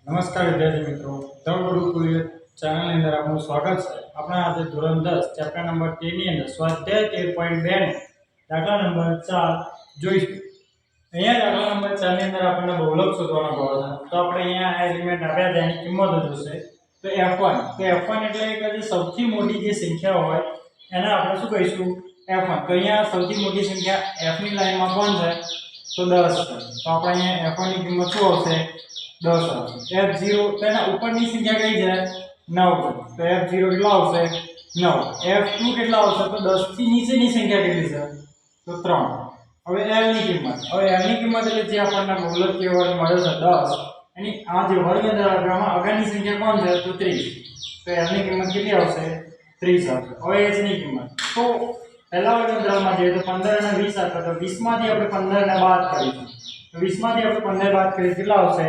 નમસ્કાર વિદ્યાર્થી મિત્રો, ધમ ગુરુકુલ ચેનલની અંદર આપનું સ્વાગત છે. આપણે આજે ધોરણ 10 ચેપ્ટર નંબર 13 ની અંદર સ્વાધ્યાય 13.2 ને દાખલા નંબર 4 જોઈશું. અહીંયા દાખલા નંબર 4 ની અંદર આપણને બહુલક શોધવાનો કહો છે. તો આપણે અહીંયા આ એલિમેન્ટ આપ્યા છે એની કિંમત જોશે. તો f1 એટલે કે જે સૌથી મોટી જે સંખ્યા હોય એને આપણે શું કહીશું? f1. તો અહીંયા સૌથી મોટી સંખ્યા f ની લાઈનમાં કોણ છે? તો 10 છે. તો આપણે અહીંયા f1 ની કિંમત શું આવશે? 10 આવશે. f0 તેના ઉપરની સંખ્યા કઈ છે? 9 છે. તો f0 કેટલો આવશે? 9. f2 કેટલો આવશે? તો 10 થી નીચેની સંખ્યા કેટલી છે? તો 3. હવે l ની કિંમત. હવે l ની કિંમત એટલે જે આપણને બહુલકીય વર્ગ મળ્યો છે 10, એની આ જે વર્ગ ધરાવવામાં આગળની સંખ્યા કોણ છે? તો 30. તો l ની કિંમત કેટલી આવશે? 30 આવશે. હવે h ની કિંમત. તો પહેલા વર્ગ ધરાવવામાં જોઈએ તો 15 અને 20 આપે તો 20 માંથી આપણે 15 ને બાદ કરીશું. તો 20 માંથી આપણે 15 બાદ કરીએ કેટલા આવશે?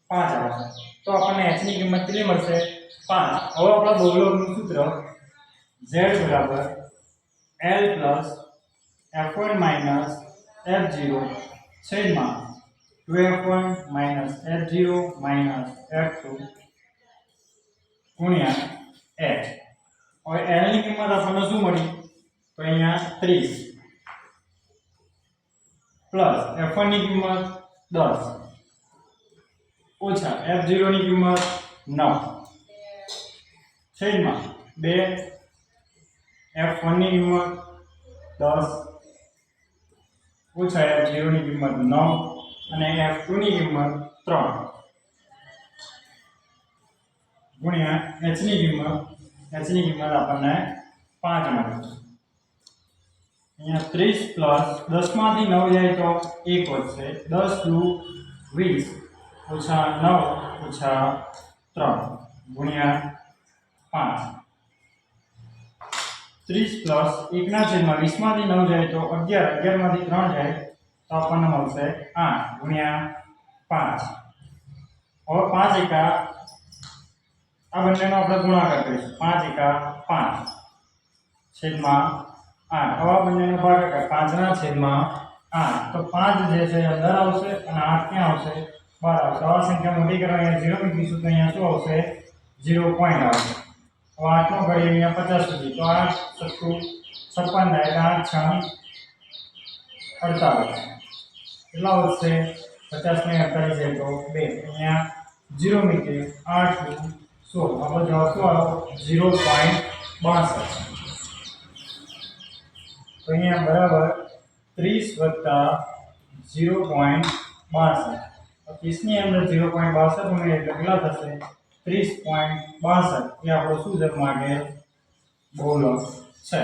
5 આવશે. તો આપણને h ની કિંમત કેટલી મળશે? 5. હવે આપણા બહુલકનું સૂત્ર z બરાબર l plus f1 minus f0 છેદમાં 2f1 minus f0 minus f2 ગુણ્યા h. હવે l ની કિંમત આપણને શું મળી? તો અહીંયા 30 પ્લસ f1 ની કિંમત 10 ઓછા f0 ની કિંમત 9 છેદમાં 2 f1 ની કિંમત 10 ઓછા f0 ની કિંમત 9 અને f2 ની કિંમત 3 ગુણ્યા h ની કિંમત આપણને 5 મળે. અહીંયા 30 પ્લસ 10 માંથી 9 જાય તો 1 વધશે. 10 દુ 20 ઓછા 9 ઓછા 3 ગુણ્યા 5. 30 પ્લસ 1 ના છેદમાં 20 માંથી 9 જાય તો 11. 11 માંથી 3 જાય તો આપણને મળશે 8 ગુણ્યા 5. હવે 5 એકા આ બંનેનો આપણે ગુણાકાર કરીશું. 5 એકા 5 છેદમાં 8. હવે આ બંનેનો ભાગાકાર 5 ના છેદમાં 8. તો 5 જે છે અંદર આવશે અને 8 ક્યાં આવશે? 12 આવશે. આ સંખ્યા મોટી કરવા અહીંયા 0 મૂકીશું તો અહીંયા શું આવશે? 0 પોઈન્ટ આવશે. હવે 8 નો ઘડી અહીંયા 50 સુધી તો 8 સત્તું 56 થાય એટલે 8 6 48. કેટલા વધશે? 50 ને 48 જાય તો 2. અહીંયા 0 મૂકીએ 8 દુ 16. આપણો જવાબ શું આવ્યો? 0.62. તો અહીંયા બરાબર 30 વત્તા 0.62. 30 ની અંદર 0.62 ઉમેરીએ એટલે કેટલા થશે? 30.62. એ આપણો શું છે? માટે બહુલક છે.